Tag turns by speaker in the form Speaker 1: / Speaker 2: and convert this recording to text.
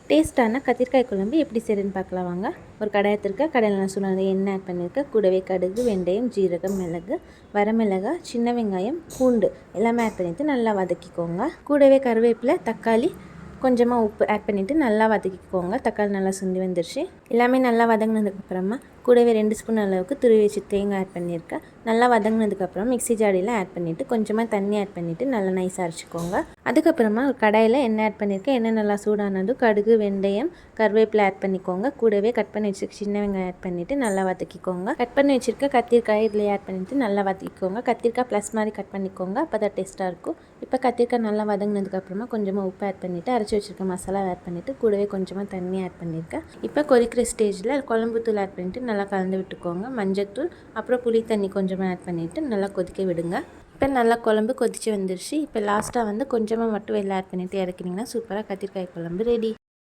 Speaker 1: டேஸ்ட்டான கத்திரிக்காய் குழம்பு எப்படி செய்யுதுன்னு பார்க்கலாம் வாங்க. ஒரு கடாய் எடுத்துருக்க, கடாயில் நான் சொன்னது எண்ணெய் ஆட் பண்ணியிருக்கேன். கூடவே கடுகு, வெந்தயம், ஜீரகம், மிளகு, வரமிளகாய், சின்ன வெங்காயம், பூண்டு எல்லாமே ஆட் பண்ணிவிட்டு நல்லா வதக்கிக்கோங்க. கூடவே கருவேப்பிலை, தக்காளி, கொஞ்சமாக உப்பு ஆட் பண்ணிவிட்டு நல்லா வதக்கிக்கோங்க. தக்காளி நல்லா சுண்டி வந்துருச்சு. எல்லாமே நல்லா வதங்கினதுக்கப்புறமா கூடவே 2 ஸ்பூன் அளவுக்கு துருவி வச்சு தேங்காய் ஆட் பண்ணியிருக்கேன். நல்லா வதங்கினதுக்கப்புறம் மிக்ஸி ஜாடியில் ஆட் பண்ணிவிட்டு கொஞ்சமாக தண்ணி ஆட் பண்ணிவிட்டு நல்லா நைஸாக அரைச்சிக்கோங்க. அதுக்கப்புறமா ஒரு கடாயில் எண்ணெய் ஆட் பண்ணியிருக்கேன். எண்ணெய் நல்லா சூடானதும் கடுகு, வெந்தயம், கருவேப்பிலை ஆட் பண்ணிக்கோங்க. கூடவே கட் பண்ணி வச்சுருக்க சின்ன வெங்காயம் ஆட் பண்ணிவிட்டு நல்லா வதக்கிக்கோங்க. கட் பண்ணி வச்சுருக்க கத்திரிக்காய் இதில் ஆட் பண்ணிவிட்டு நல்லா வதக்கிக்கோங்க. கத்திரிக்காய் ப்ளஸ் மாதிரி கட் பண்ணிக்கோங்க, அப்போ தான் டேஸ்ட்டாக இருக்கும். இப்போ கத்திரிக்காய் நல்லா வதங்கினதுக்கப்புறமா கொஞ்சமாக உப்பு ஆட் பண்ணிவிட்டு அரைச்சி வச்சுருக்க மசாலா ஆட் பண்ணிவிட்டு கூடவே கொஞ்சமாக தண்ணி ஆட் பண்ணியிருக்கேன். இப்போ கொதிக்கிற ஸ்டேஜில் குழம்பு தூள் ஆட் பண்ணிவிட்டு நல்லா கலந்து விட்டுக்கோங்க. மஞ்சள்தூள் அப்புறம் புளி தண்ணி கொஞ்சமாக ஆட் பண்ணிவிட்டு நல்லா கொதிக்க விடுங்க. இப்போ நல்லா குழம்பு கொதித்து வந்துருச்சு. இப்போ லாஸ்ட்டாக கொஞ்சமாக மட்டும் வெல்லம் ஆட் பண்ணிவிட்டு இறக்கினீங்கன்னா சூப்பராக கத்திரிக்காய் குழம்பு ரெடி.